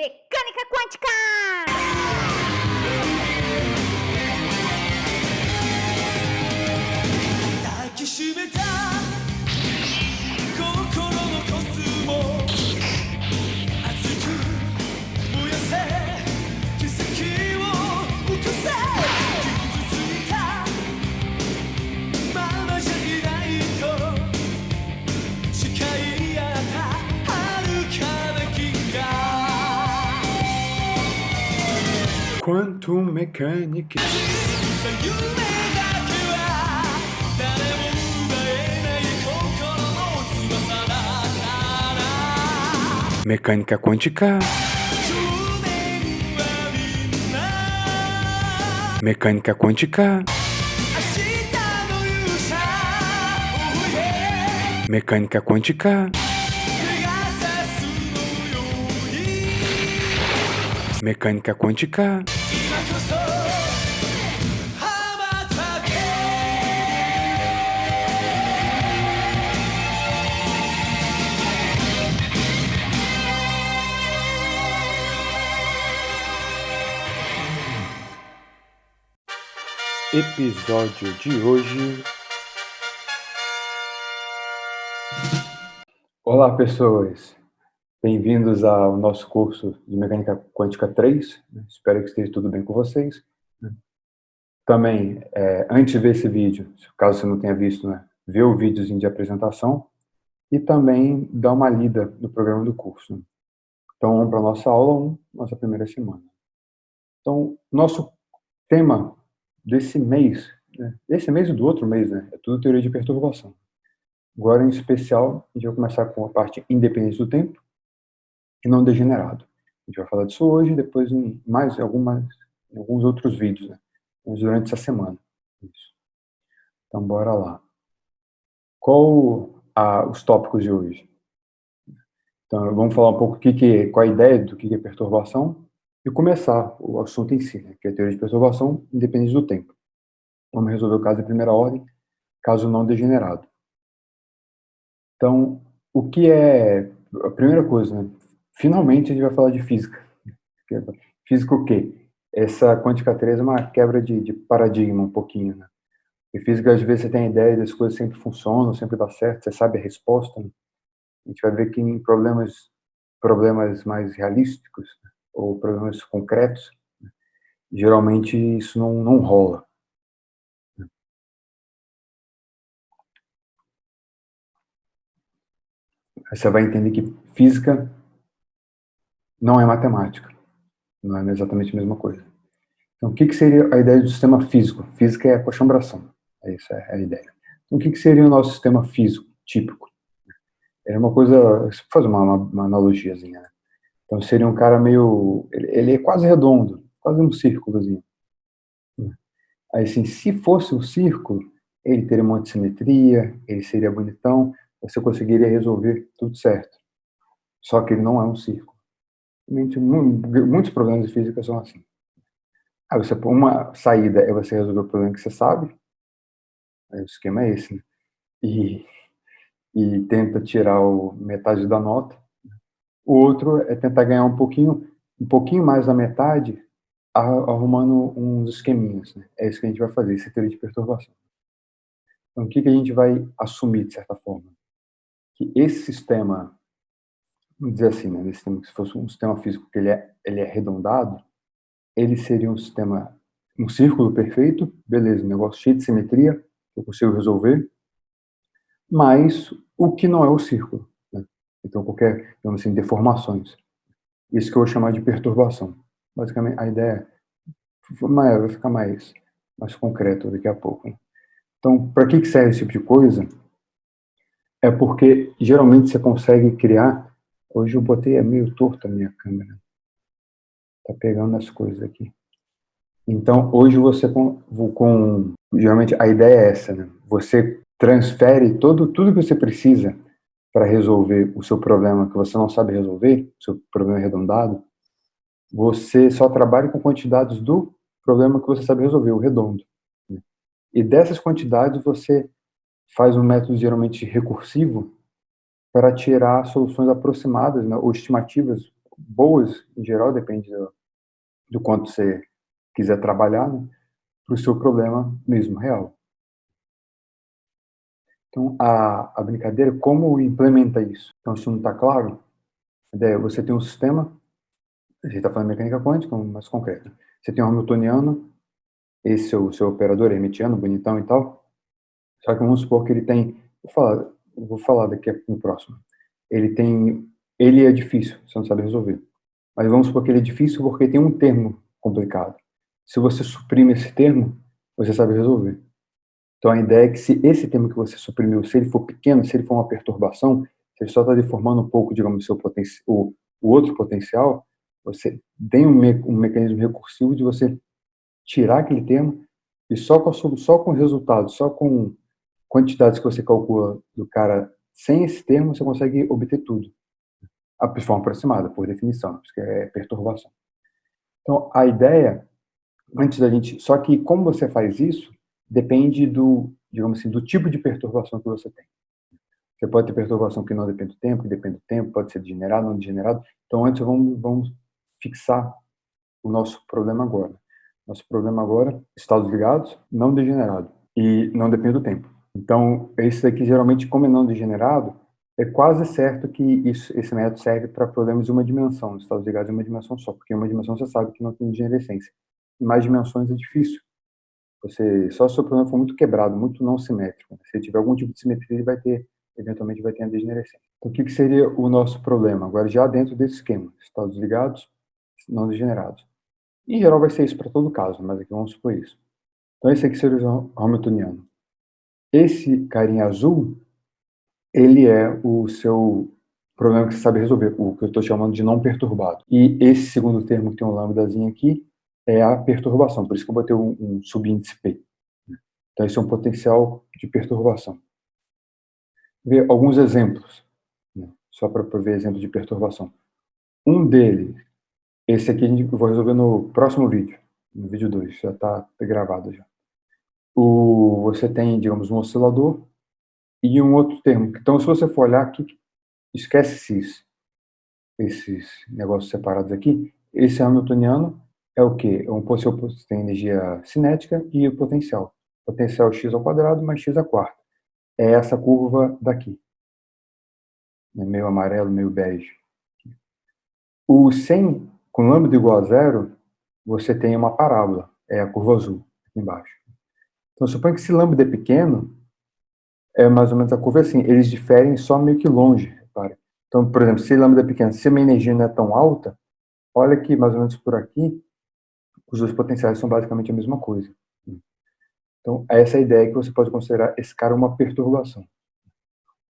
Mecânica quântica! Quantum Mechanics. Mecânica quântica. Mecânica quântica. Mecânica quântica. Mecânica quântica. Episódio de hoje. Olá, pessoas. Bem-vindos ao nosso curso de Mecânica Quântica 3. Espero que esteja tudo bem com vocês. Também, antes de ver esse vídeo, caso você não tenha visto, vê o videozinho de apresentação e também dá uma lida no programa do curso. Então, vamos para a nossa aula 1, nossa primeira semana. Então, nosso tema desse mês, desse mês e do outro mês, é tudo teoria de perturbação. Agora, em especial, a gente vai começar com a parte independente do tempo e não degenerado. A gente vai falar disso hoje, depois em alguns outros vídeos, durante essa semana. Isso. Então, bora lá. Os tópicos de hoje? Então, vamos falar um pouco qual a ideia do que é perturbação e começar o assunto em si, que é a teoria de perturbação independente do tempo. Vamos resolver o caso em primeira ordem, caso não degenerado. Então, o que é a primeira coisa, Finalmente a gente vai falar de física. Física o quê? Essa quântica 3 é uma quebra de paradigma um pouquinho, Em física, às vezes, você tem a ideia das coisas sempre funcionam, sempre dá certo, você sabe a resposta, A gente vai ver que em problemas mais realísticos, ou problemas concretos, geralmente isso não rola. Aí você vai entender que física não é matemática, não é exatamente a mesma coisa. Então, o que seria a ideia do sistema físico? Física é a coxambração, essa é a ideia. Então, o que seria o nosso sistema físico típico? É uma coisa, fazer uma analogiazinha, Então, seria um cara ele é quase redondo, quase um círculozinho. Aí, assim, se fosse um círculo, ele teria um monte de simetria, ele seria bonitão, você conseguiria resolver tudo certo. Só que ele não é um círculo. Muitos problemas de física são assim. Aí uma saída é você resolver o problema que você sabe, aí o esquema é esse, e tenta tirar metade da nota. O outro é tentar ganhar um pouquinho mais da metade, arrumando uns esqueminhas. É isso que a gente vai fazer, essa teoria de perturbação. Então, o que a gente vai assumir, de certa forma? Que esse sistema, vamos dizer assim, se fosse um sistema físico que ele é arredondado, ele seria um círculo perfeito, beleza, um negócio cheio de simetria, que eu consigo resolver, mas o que não é o círculo. Então, qualquer, digamos assim, deformações. Isso que eu vou chamar de perturbação. Basicamente, a ideia vai ficar mais concreto daqui a pouco. Então, para que serve esse tipo de coisa? É porque, geralmente, você consegue criar... Hoje eu botei meio torta a minha câmera. Tá pegando as coisas aqui. Então, hoje você, geralmente, a ideia é essa, Você transfere tudo que você precisa para resolver o seu problema que você não sabe resolver, o seu problema arredondado, você só trabalha com quantidades do problema que você sabe resolver, o redondo. E dessas quantidades você faz um método geralmente recursivo para tirar soluções aproximadas, ou estimativas, boas, em geral, depende do quanto você quiser trabalhar, né, para o seu problema mesmo, real. Então, a brincadeira, como implementa isso? Então, se não está claro, a ideia é você tem um sistema, a gente está falando de mecânica quântica, mais concreto. Você tem um hamiltoniano, esse é o seu operador hermitiano, bonitão e tal, só que vamos supor que ele tem, vou falar daqui no próximo, ele é difícil, você não sabe resolver. Mas vamos supor que ele é difícil porque tem um termo complicado. Se você suprime esse termo, você sabe resolver. Então a ideia é que se esse termo que você suprimiu, se ele for pequeno, se ele for uma perturbação, se ele só está deformando um pouco, digamos, o outro potencial, você tem um mecanismo recursivo de você tirar aquele termo e só com resultados, só com quantidades que você calcula do cara sem esse termo, você consegue obter tudo. De forma aproximada, por definição, porque é perturbação. Então, a ideia, antes da gente... Só que como você faz isso, depende digamos assim, do tipo de perturbação que você tem. Você pode ter perturbação que não depende do tempo, que depende do tempo, pode ser degenerado, não degenerado. Então, antes vamos fixar o nosso problema agora. Nosso problema agora, estados ligados, não degenerado. E não depende do tempo. Então, esse daqui, geralmente, como é não degenerado, é quase certo que esse método serve para problemas de uma dimensão, estados ligados em uma dimensão só, porque uma dimensão você sabe que não tem degenerescência. Em mais dimensões é difícil. Só se o seu problema for muito quebrado, muito não simétrico. Se tiver algum tipo de simetria, ele eventualmente vai ter a degenerescência. Então, o que seria o nosso problema? Agora, já dentro desse esquema, estados ligados, não degenerados. Em geral vai ser isso para todo caso, mas aqui vamos supor isso. Então esse aqui seria o hamiltoniano. Esse carinha azul, ele é o seu problema que você sabe resolver, o que eu estou chamando de não perturbado. E esse segundo termo que tem um lambdazinho aqui é a perturbação, por isso que eu botei um subíndice P. Então esse é um potencial de perturbação. Ver alguns exemplos, né, só para ver exemplos de perturbação. Um deles, esse aqui eu vou resolver no próximo vídeo, no vídeo 2, já está gravado já. Você tem, digamos, um oscilador e um outro termo. Então, se você for olhar aqui, esquece esses negócios separados aqui. Esse hamiltoniano é o quê? Você tem energia cinética e o potencial. Potencial x ao quadrado mais x à quarta. É essa curva daqui. Meio amarelo, meio bege. O 100, com lambda igual a zero, você tem uma parábola. É a curva azul, aqui embaixo. Então, suponha que esse lambda é pequeno, é mais ou menos a curva assim. Eles diferem só meio que longe, repare. Então, por exemplo, se lambda é pequeno, se uma energia não é tão alta, olha que mais ou menos por aqui, os dois potenciais são basicamente a mesma coisa. Então, essa é a ideia que você pode considerar esse cara uma perturbação.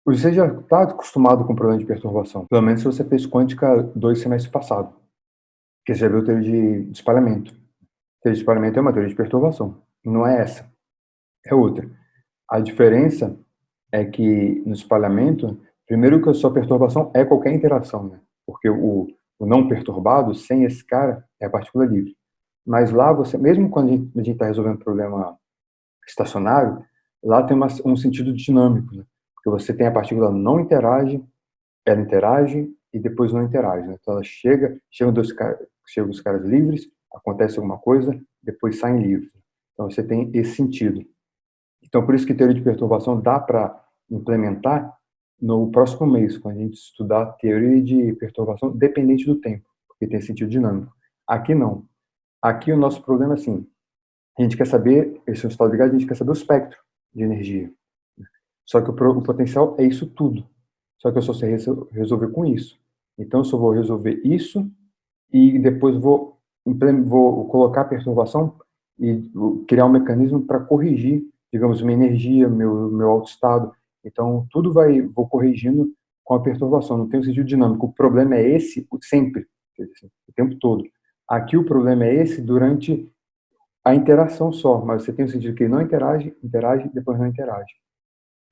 Você já está acostumado com o problema de perturbação, pelo menos se você fez quântica 2 semestres passado, que você já viu a teoria de espalhamento. A teoria de espalhamento é uma teoria de perturbação, não é essa, é outra. A diferença é que no espalhamento, primeiro que a sua perturbação é qualquer interação, né? Porque o não perturbado, sem esse cara, é a partícula livre. Mas lá, mesmo quando a gente está resolvendo um problema estacionário, lá tem um sentido dinâmico, né? Porque você tem a partícula não interage, ela interage e depois não interage, né? Então ela chegam os caras livres, acontece alguma coisa, depois saem livres. Então você tem esse sentido. Então por isso que teoria de perturbação dá para implementar no próximo mês, quando a gente estudar teoria de perturbação dependente do tempo, porque tem sentido dinâmico. Aqui não. Aqui o nosso problema é assim, a gente quer saber, esse é o estado ligado, a gente quer saber o espectro de energia. Só que o potencial é isso tudo. Só que eu só sei resolver com isso. Então eu só vou resolver isso e depois vou colocar a perturbação e criar um mecanismo para corrigir, digamos, minha energia, meu autoestado. Então, vou corrigindo com a perturbação, não tem um sentido dinâmico. O problema é esse sempre, o tempo todo. Aqui o problema é esse durante a interação só, mas você tem o sentido que ele não interage, depois não interage.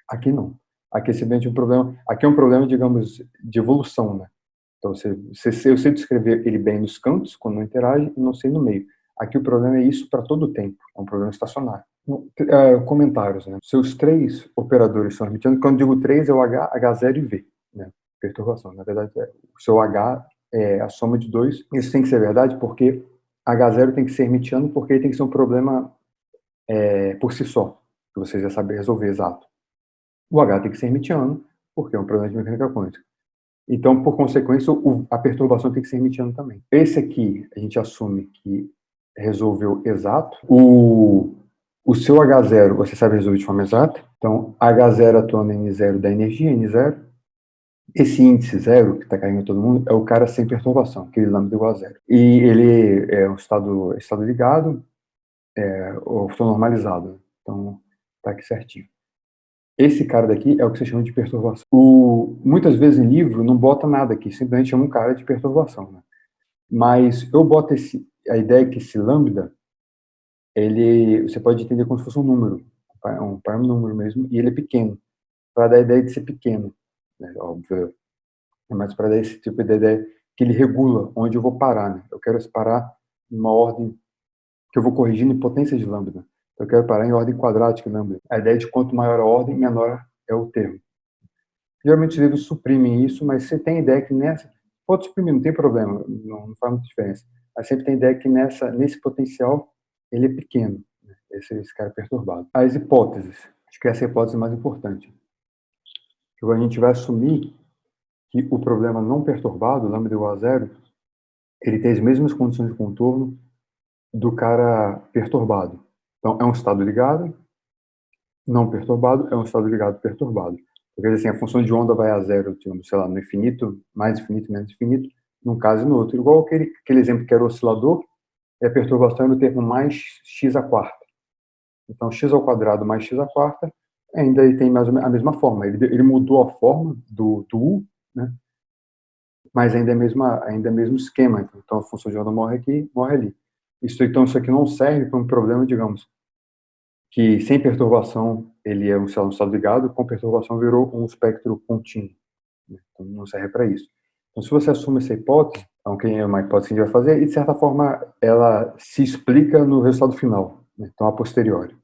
Aqui não. Aqui é simplesmente um problema, aqui é um problema, digamos, de evolução, né? Então, eu sei descrever ele bem nos cantos, quando não interage, e não sei no meio. Aqui o problema é isso para todo o tempo, é um problema estacionário. Comentários, né? Seus três operadores são hermitianos, quando digo três é o H0 e V, né? Perturbação, na verdade, o seu H a soma de 2. Isso tem que ser verdade porque H0 tem que ser hermitiano, porque ele tem que ser um problema por si só, que você já sabe resolver exato. O H tem que ser hermitiano, porque é um problema de mecânica quântica. Então, por consequência, a perturbação tem que ser hermitiana também. Esse aqui, a gente assume que resolveu exato. O seu H0, você sabe resolver de forma exata. Então, H0 atuando em N0 dá energia, N0. Esse índice zero, que está caindo todo mundo, é o cara sem perturbação, aquele lambda igual a zero. E ele é um estado ligado, ou estou normalizado. Então, está aqui certinho. Esse cara daqui é o que você chama de perturbação. Muitas vezes em livro não bota nada aqui, simplesmente chama um cara de perturbação. Né? Mas eu boto a ideia que esse lambda, você pode entender como se fosse um número, um número mesmo, e ele é pequeno, para dar a ideia de ser pequeno. Né? Óbvio, mas para dar esse tipo de ideia que ele regula onde eu vou parar. Né? Eu quero parar numa ordem que eu vou corrigindo em potência de lambda. Eu quero parar em ordem quadrática lambda. A ideia de quanto maior a ordem, menor é o termo. Geralmente os livros suprimem isso, mas você tem ideia que pode suprimir, não tem problema, não faz muita diferença. Mas sempre tem ideia que nesse potencial ele é pequeno. Né? Esse cara é perturbado. As hipóteses. Acho que essa é a hipótese mais importante. A gente vai assumir que o problema não perturbado, lambda igual a zero, ele tem as mesmas condições de contorno do cara perturbado. Então, é um estado ligado, não perturbado, é um estado ligado perturbado. Porque, assim, a função de onda vai a zero, digamos, sei lá, no infinito, mais infinito, menos infinito, num caso e no outro. Igual aquele exemplo que era o oscilador, a perturbação é no termo mais x à quarta. Então, x ao quadrado mais x à quarta, ainda ele tem mais a mesma forma. Ele mudou a forma do U, né? Mas ainda é o mesmo esquema. Então, a função de onda morre aqui, morre ali. Então, isso aqui não serve para um problema, digamos, que sem perturbação ele é um estado ligado, com perturbação virou um espectro contínuo. Então, não serve para isso. Então, se você assume essa hipótese, é uma hipótese que a gente vai fazer, e de certa forma ela se explica no resultado final, né? Então, a posteriori.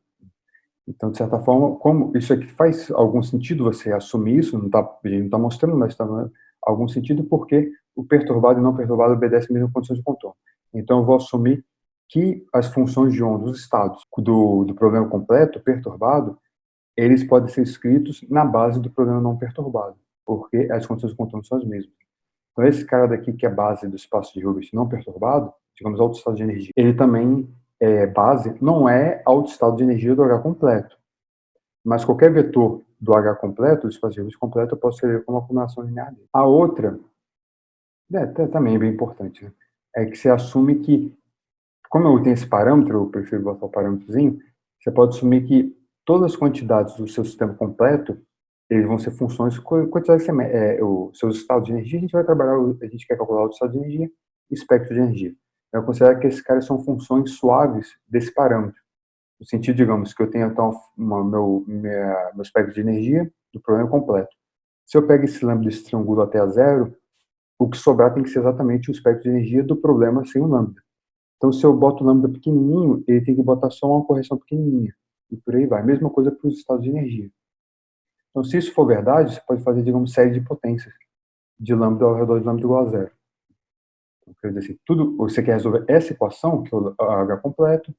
Então, de certa forma, como isso aqui faz algum sentido você assumir isso, a gente não está mostrando, mas está algum sentido, porque o perturbado e não perturbado obedecem as mesmas condições de contorno. Então, eu vou assumir que as funções de onda, os estados do problema completo, perturbado, eles podem ser escritos na base do problema não perturbado, porque as condições de contorno são as mesmas. Então, esse cara daqui, que é base do espaço de Hilbert não perturbado, digamos, alto estado de energia, ele também base, não é alto estado de energia do H completo. Mas qualquer vetor do H completo, do espaço de Hilbert completo, eu posso escrever como uma combinação linear dele. A outra, também é bem importante, né? É que você assume que, como eu tenho esse parâmetro, eu prefiro botar o parâmetrozinho, você pode assumir que todas as quantidades do seu sistema completo, eles vão ser funções, quantidade os seus estados de energia, a gente vai trabalhar, a gente quer calcular o estado de energia e espectro de energia. Eu considero que esses caras são funções suaves desse parâmetro. No sentido, digamos, que eu tenho então meu espectro de energia do problema completo. Se eu pego esse lambda desse triângulo até a zero, o que sobrar tem que ser exatamente o espectro de energia do problema sem o lambda. Então, se eu boto o lambda pequenininho, ele tem que botar só uma correção pequenininha. E por aí vai. Mesma coisa para os estados de energia. Então, se isso for verdade, você pode fazer, digamos, série de potências de lambda ao redor de lambda igual a zero. Então, quer dizer assim, você quer resolver essa equação, que é o H completo,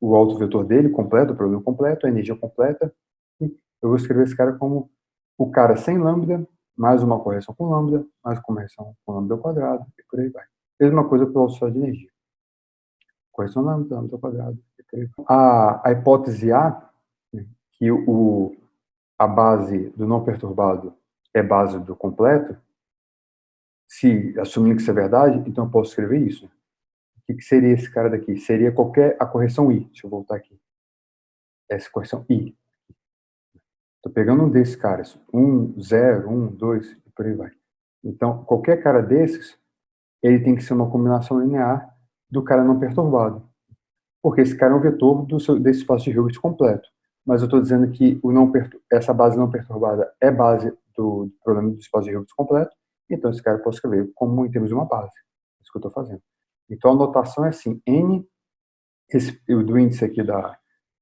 o autovetor dele completo, o problema completo, a energia completa, e eu vou escrever esse cara como o cara sem lambda, mais uma correção com lambda, mais uma correção com lambda ao quadrado, e por aí vai. Mesma coisa para o estado de energia. Correção lambda, lambda ao quadrado, e por aí vai. A hipótese A, né, que a base do não perturbado é base do completo, se assumindo que isso é verdade, então eu posso escrever isso. O que seria esse cara daqui? Seria a correção I. Deixa eu voltar aqui. Essa correção I. Estou pegando um desses caras. 1, 0, 1, 2, e por aí vai. Então, qualquer cara desses, ele tem que ser uma combinação linear do cara não perturbado. Porque esse cara é um vetor desse espaço de Hilbert completo. Mas eu estou dizendo que essa base não perturbada é base do problema do espaço de Hilbert completo. Então, esse cara eu posso escrever como em termos de uma base. É isso que eu estou fazendo. Então, a notação é assim, N, do índice aqui da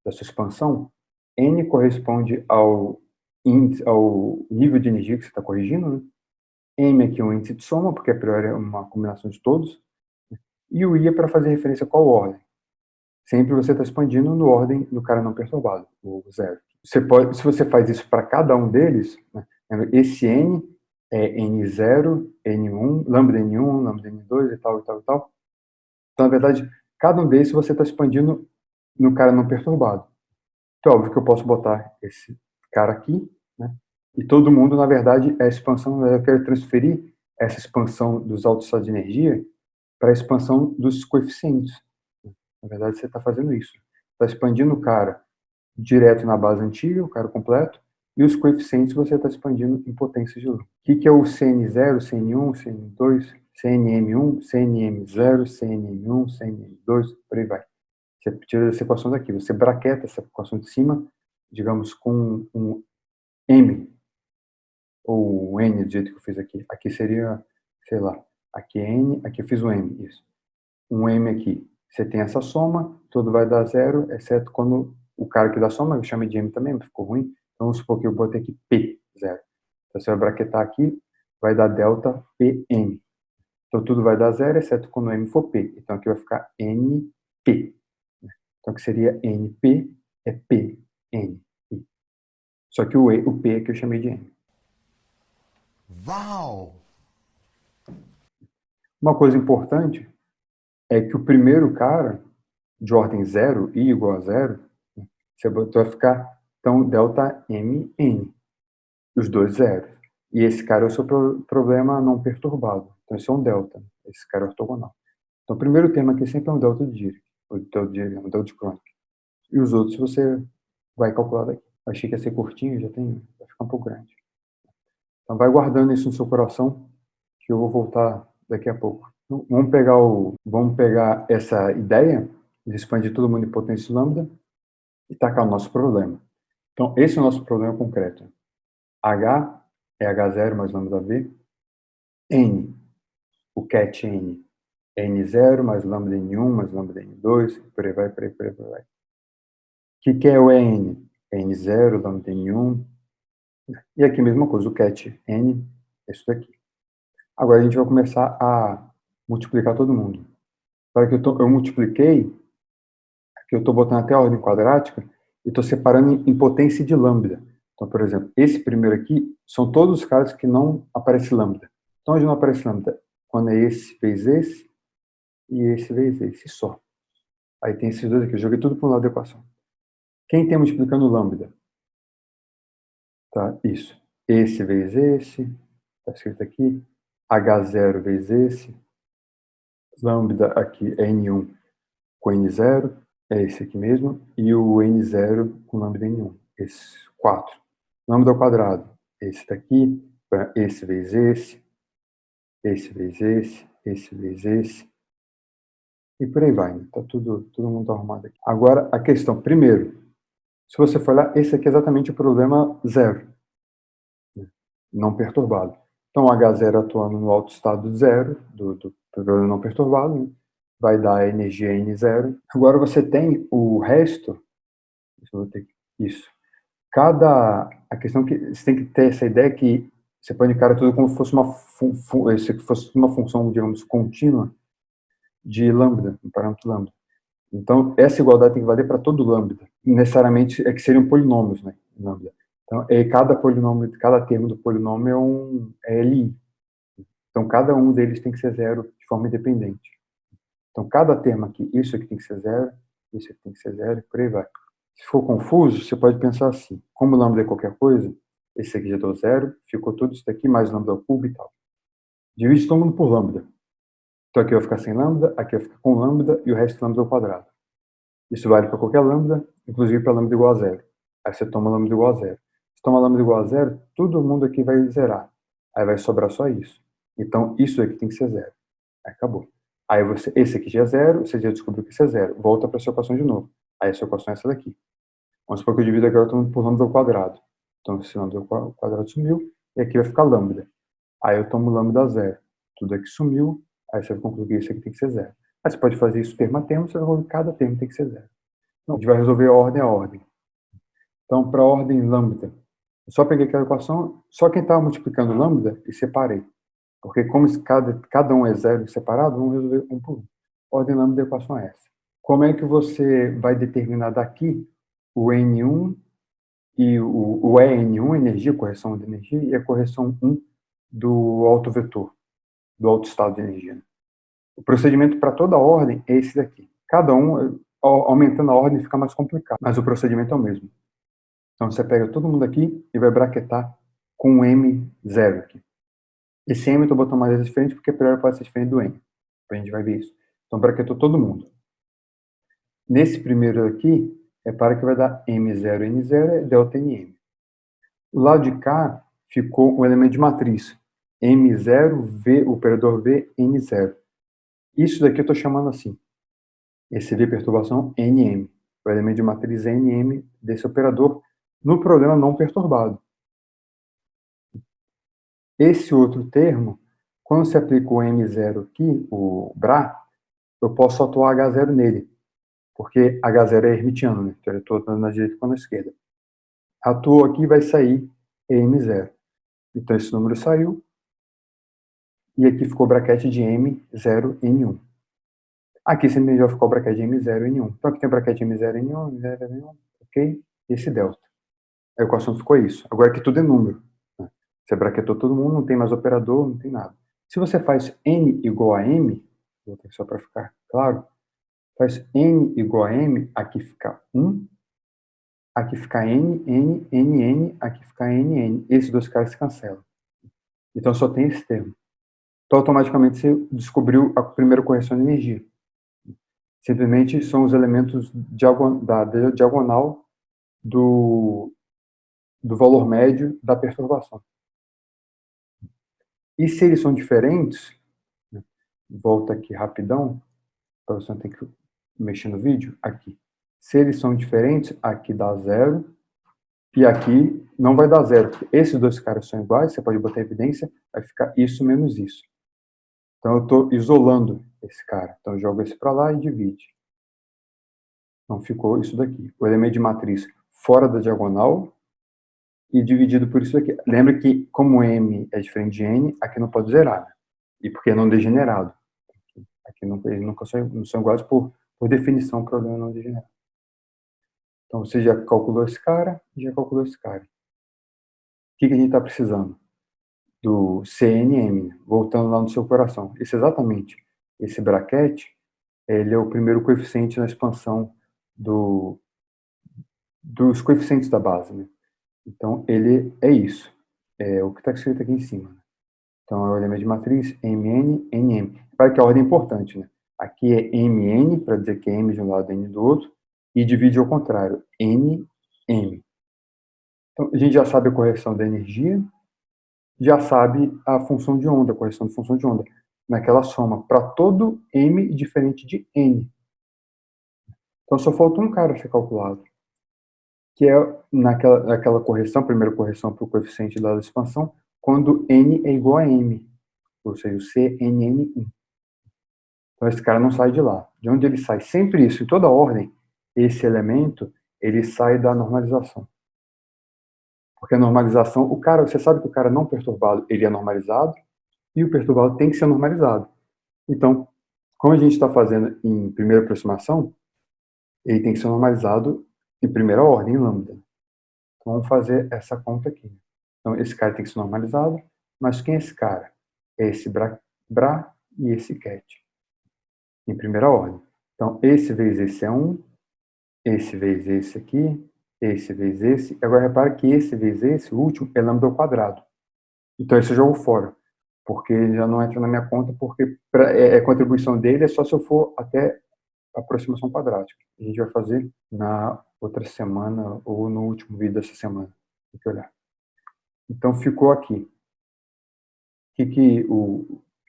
sua expansão, N corresponde ao nível de energia que você está corrigindo, né? M aqui é um índice de soma, porque a priori é uma combinação de todos, e o I é para fazer referência a qual ordem. Sempre você está expandindo no ordem do cara não perturbado, o zero. Se você faz isso para cada um deles, né, esse N é N0, N1, lambda N1, lambda N2 e tal, e tal, e tal. Então, na verdade, cada um desses você está expandindo no cara não perturbado. Então, é óbvio que eu posso botar esse cara aqui, né? E todo mundo, na verdade, é a expansão, eu quero transferir essa expansão dos altos estados de energia para a expansão dos coeficientes. Na verdade, você está fazendo isso. Está expandindo o cara direto na base antiga, o cara completo, e os coeficientes você está expandindo em potência de luz. O que é o CN0, CN1, CN2, CNM1, CNM0, CNM1, CNM2, por aí vai. Você tira essa equação daqui, você braqueta essa equação de cima, digamos, com um M, ou N, do jeito que eu fiz aqui. Aqui seria, sei lá, aqui é N, aqui eu fiz o M, isso. Um M aqui. Você tem essa soma, tudo vai dar zero, exceto quando o cara que dá soma, eu chamei de M também, mas ficou ruim. Então, vamos supor que eu botei aqui P, zero. Então, você vai braquetar aqui, vai dar delta PM. Então, tudo vai dar zero, exceto quando o M for P. Então, aqui vai ficar NP. Então, que seria NP é P, N. Só que o P é que eu chamei de N. Uau! Uma coisa importante é que o primeiro cara, de ordem zero, I igual a zero, você vai ficar, então, delta MN, os dois zeros. E esse cara é o seu problema não perturbado. Então, esse é um delta. Esse cara é ortogonal. Então, o primeiro termo aqui sempre é um delta de Dirac, ou delta de, um delta de Kronecker. E os outros você vai calcular daqui. Achei que ia ser curtinho, vai ficar um pouco grande. Então, vai guardando isso no seu coração, que eu vou voltar daqui a pouco. Então, vamos pegar essa ideia de expandir todo mundo em potência lambda e tacar o nosso problema. Então, esse é o nosso problema concreto. H é H0 mais lambda V. N, o ket N, é N0 mais lambda N1 mais lambda N2, e por aí vai, por aí, por aí, por aí vai. O que é o N? É N0, lambda N1. E aqui a mesma coisa, o ket N é isso daqui. Agora a gente vai começar a multiplicar todo mundo. Para que eu multipliquei, aqui eu estou botando até a ordem quadrática, e estou separando em potência de lambda. Então, por exemplo, esse primeiro aqui são todos os casos que não aparece lambda. Então, onde não aparece lambda? Quando é esse vezes esse, e esse vezes esse, só. Aí tem esses dois aqui, eu joguei tudo para um lado da equação. Quem tem multiplicando lambda? Tá, isso. Esse vezes esse, está escrito aqui, H0 vezes esse, lambda aqui é N1 com N0, é esse aqui mesmo, e o N0 com lambda N1, esses 4. Lambda ao quadrado, esse daqui, esse vezes esse vezes esse vezes esse, e por aí vai, né? Tá todo mundo arrumado aqui. Agora, a questão, primeiro, se você for lá, esse aqui é exatamente o problema zero, né? Não perturbado. Então, H0 atuando no alto estado zero, do problema não perturbado, né? Vai dar a energia N0. Agora você tem o resto, isso. A questão que você tem que ter essa ideia que você pode encarar tudo como se fosse uma função, digamos, contínua de lambda, um parâmetro lambda. Então, essa igualdade tem que valer para todo lambda. Necessariamente é que seriam polinômios, né, lambda. Então, cada polinômio, cada termo do polinômio é Li. Então, cada um deles tem que ser zero de forma independente. Então, cada termo aqui, isso aqui tem que ser zero, isso aqui tem que ser zero, e por aí vai. Se for confuso, você pode pensar assim, como lambda é qualquer coisa, esse aqui já deu zero, ficou tudo isso daqui, mais lambda ao cubo e tal. Divide todo mundo por lambda. Então, aqui vai ficar sem lambda, aqui vai ficar com lambda, e o resto lambda ao quadrado. Isso vale para qualquer lambda, inclusive para lambda igual a zero. Aí você toma lambda igual a zero. Se toma lambda igual a zero, todo mundo aqui vai zerar. Aí vai sobrar só isso. Então, isso aqui tem que ser zero. Aí acabou. Aí esse aqui já é zero, você já descobriu que isso é zero. Volta para a sua equação de novo. Aí a sua equação é essa daqui. Vamos supor que eu divido agora por lambda ao quadrado. Então, esse lambda ao quadrado sumiu, e aqui vai ficar lambda. Aí eu tomo lambda a zero. Tudo aqui sumiu, aí você vai concluir que isso aqui tem que ser zero. Aí você pode fazer isso termo a termo, você vai concluir que cada termo tem que ser zero. Então, a gente vai resolver a ordem a ordem. Então, para a ordem lambda, eu só peguei aquela equação, só quem estava multiplicando lambda e separei. Porque como cada um é zero separado, vamos resolver um por um. Ordem lambda da equação é essa. Como é que você vai determinar daqui o N1 e o EN1, energia, correção de energia, e a correção 1 do autovetor, do autoestado de energia? O procedimento para toda a ordem é esse daqui. Cada um, aumentando a ordem, fica mais complicado, mas o procedimento é o mesmo. Então, você pega todo mundo aqui e vai braquetar com um M0 aqui. Esse M eu estou botando mais vezes diferente porque a priori pode ser diferente do M. A gente vai ver isso. Então, braquetou todo mundo. Nesse primeiro aqui, repara que vai dar M0, N0 é delta NM. Do lado de cá, ficou um elemento de matriz. M0, V, operador V, N0. Isso daqui eu estou chamando assim. Esse V perturbação NM. O elemento de matriz NM desse operador no problema não perturbado. Esse outro termo, quando se aplica o M0 aqui, o BRA, eu posso atuar H0 nele, porque H0 é hermitiano, né? Então eu estou atuando na direita e na esquerda. Atuou aqui, vai sair M0. Então esse número saiu, e aqui ficou o braquete de M0, N1. Aqui sempre vai ficar o braquete de M0, N1. Então aqui tem o braquete de M0, N1, M0, N1, ok? Esse delta. A equação ficou isso. Agora aqui tudo é número. Você braquetou todo mundo, não tem mais operador, não tem nada. Se você faz n igual a m, vou ter só para ficar claro, faz n igual a m, aqui fica 1, aqui fica n, n, n, n, aqui fica n, n. Esses dois caras se cancelam. Então só tem esse termo. Então automaticamente você descobriu a primeira correção de energia. Simplesmente são os elementos da diagonal do valor médio da perturbação. E se eles são diferentes, volta aqui rapidão, para você não ter que mexer no vídeo, aqui. Se eles são diferentes, aqui dá 0, e aqui não vai dar 0, porque esses dois caras são iguais, você pode botar evidência, vai ficar isso menos isso. Então eu estou isolando esse cara. Então eu jogo esse para lá e divide. Então ficou isso daqui. O elemento de matriz fora da diagonal e dividido por isso aqui. Lembra que, como M é diferente de N, aqui não pode zerar, né? E porque é não degenerado. Aqui eles nunca são iguais por definição, problema não degenerado. Então você já calculou esse cara e já calculou esse cara. O que a gente está precisando? Do CNM, voltando lá no seu coração. Isso exatamente. Esse braquete, ele é o primeiro coeficiente na expansão dos coeficientes da base, né? Então, ele é isso. É o que está escrito aqui em cima. Então, é o elemento de matriz Mn, Nm. Para que a ordem é importante, né? Aqui é Mn, para dizer que é M de um lado e N do outro, e divide ao contrário, Nm. Então, a gente já sabe a correção da energia, já sabe a função de onda, a correção de função de onda, naquela soma, para todo M diferente de N. Então, só falta um cara a ser calculado, que é naquela correção, primeira correção para o coeficiente da expansão, quando N é igual a M, ou seja, o CNN1. Então, esse cara não sai de lá. De onde ele sai? Sempre isso, em toda ordem, esse elemento, ele sai da normalização. Porque a normalização, você sabe que o cara não perturbado, ele é normalizado, e o perturbado tem que ser normalizado. Então, como a gente está fazendo em primeira aproximação, ele tem que ser normalizado em primeira ordem, em lambda. Então, vamos fazer essa conta aqui. Então, esse cara tem que ser normalizado, mas quem é esse cara? É esse Bra e esse Cat, em primeira ordem. Então, esse vezes esse é 1, esse vezes esse aqui, esse vezes esse. Agora, repara que esse vezes esse, o último, é lambda ao quadrado. Então, esse eu jogo fora, porque ele já não entra na minha conta, porque a contribuição dele é só se eu for até a aproximação quadrática. A gente vai fazer na outra semana ou no último vídeo dessa semana. Tem que olhar. Então, ficou aqui. O que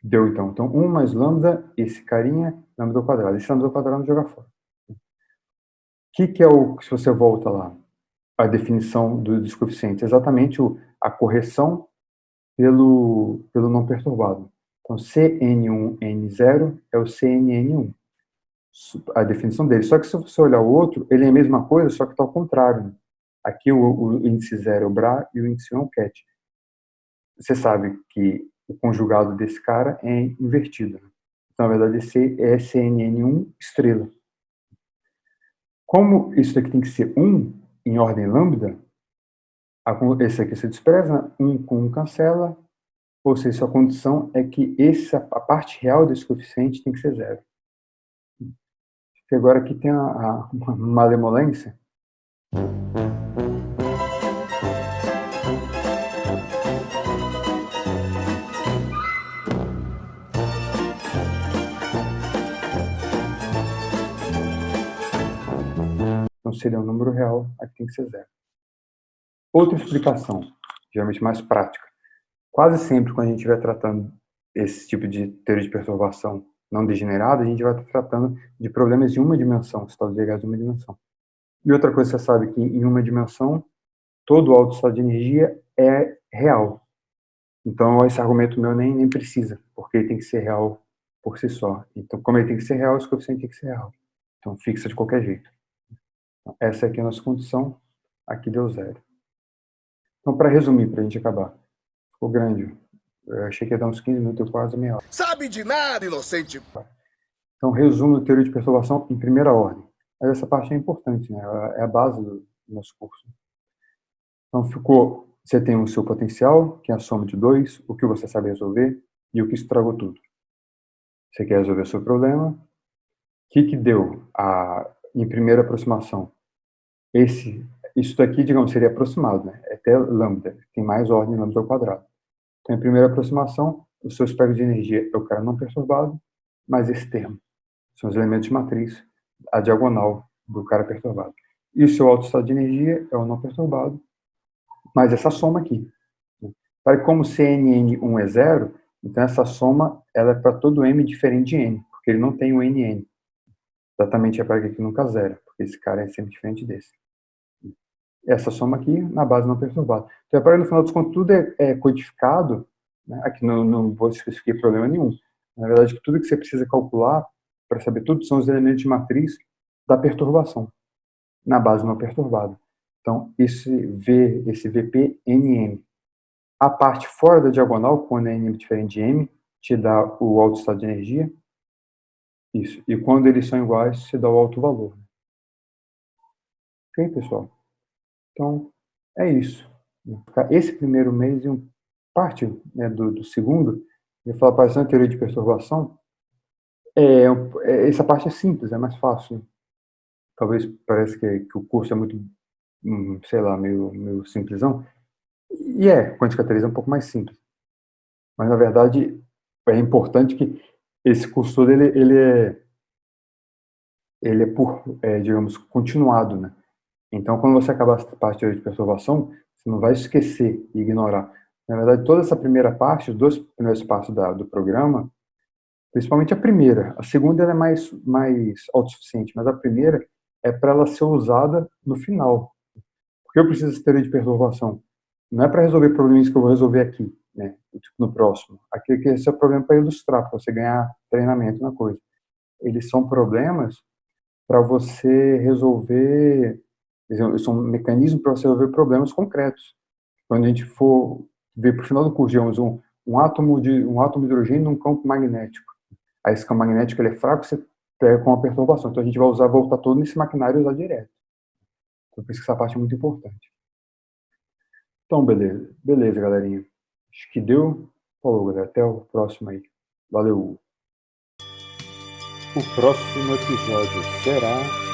deu, então? Então, 1 mais lambda, esse carinha, lambda ao quadrado. Esse lambda ao quadrado não joga fora. O que é se você volta lá, a definição dos coeficientes? Exatamente a correção pelo não perturbado. Então, CN1N0 é o CNN1. A definição dele. Só que se você olhar o outro, ele é a mesma coisa, só que está ao contrário. Né? Aqui o índice 0 é o Bra e o índice 1 é o Cat. Você sabe que o conjugado desse cara é invertido. Então, na verdade, esse é CNN1 estrela. Como isso aqui tem que ser 1 em ordem lambda, esse aqui se despreza, 1 com 1 cancela, ou seja, a condição é que a parte real desse coeficiente tem que ser 0. E agora aqui tem uma malemolência. Então seria um número real, aqui tem que ser 0. Outra explicação, geralmente mais prática. Quase sempre, quando a gente estiver tratando esse tipo de teoria de perturbação não degenerada, a gente vai estar tratando de problemas de uma dimensão, estados ligados de uma dimensão. E outra coisa, você sabe que em uma dimensão, todo alto estado de energia é real. Então, esse argumento meu nem precisa, porque ele tem que ser real por si só. Então, como ele tem que ser real, esse coeficiente tem que ser real. Então, fixa de qualquer jeito. Então, essa aqui é a nossa condição. Aqui deu 0. Então, para resumir, para a gente acabar. Ficou grande. Eu achei que ia dar uns 15 minutos, quase meia hora. Sabe de nada, inocente! Então, resumo da teoria de perturbação em primeira ordem. Mas essa parte é importante, né? É a base do nosso curso. Então, você tem o seu potencial, que é a soma de 2, o que você sabe resolver e o que estragou tudo. Você quer resolver o seu problema. O que deu em primeira aproximação? Isso daqui, digamos, seria aproximado, né? É até lambda, tem mais ordem lambda ao quadrado. Então, em primeira aproximação, o seu espectro de energia é o cara não perturbado, mais esse termo. São os elementos de matriz, a diagonal do cara perturbado. E o seu alto estado de energia é o não perturbado, mais essa soma aqui. Para como CNN1 é 0, então essa soma ela é para todo M diferente de N, porque ele não tem o NN. Exatamente é para que aqui nunca zera, porque esse cara é sempre diferente desse. Essa soma aqui na base não perturbada. Então, para no final dos contos, tudo é codificado, né? Aqui não vou especificar problema nenhum. Na verdade, tudo que você precisa calcular para saber tudo são os elementos de matriz da perturbação, na base não perturbada. Então, esse VP, NM. A parte fora da diagonal, quando é N diferente de M, te dá o alto estado de energia. Isso. E quando eles são iguais, te dá o alto valor. Ok, pessoal? Então, é isso. Esse primeiro mês e parte, né, do segundo, eu vou falar para a teoria de perturbação. Essa parte é simples, é mais fácil. Talvez pareça que o curso é muito, sei lá, meio simplesão. E quântica 3 é um pouco mais simples. Mas, na verdade, é importante que esse curso todo, ele é digamos, continuado, né? Então, quando você acabar essa parte de teoria de perturbação, você não vai esquecer e ignorar. Na verdade, toda essa primeira parte, os 2 primeiros passos do programa, principalmente a primeira. A segunda ela é mais autossuficiente, mas a primeira é para ela ser usada no final. Porque eu preciso dessa teoria de perturbação. Não é para resolver problemas que eu vou resolver aqui, né? Tipo, no próximo. Aqui esse é o problema para ilustrar, para você ganhar treinamento na coisa. Eles são problemas para você resolver, são mecanismos para você resolver problemas concretos. Quando a gente for ver para o final do curso, digamos, um átomo de hidrogênio num campo magnético. Aí esse campo magnético ele é fraco, você pega com a perturbação. Então a gente vai voltar todo nesse maquinário e usar direto. Então por isso que essa parte é muito importante. Então, beleza, galerinha. Acho que deu. Falou, galera. Até o próximo aí. Valeu. O próximo episódio será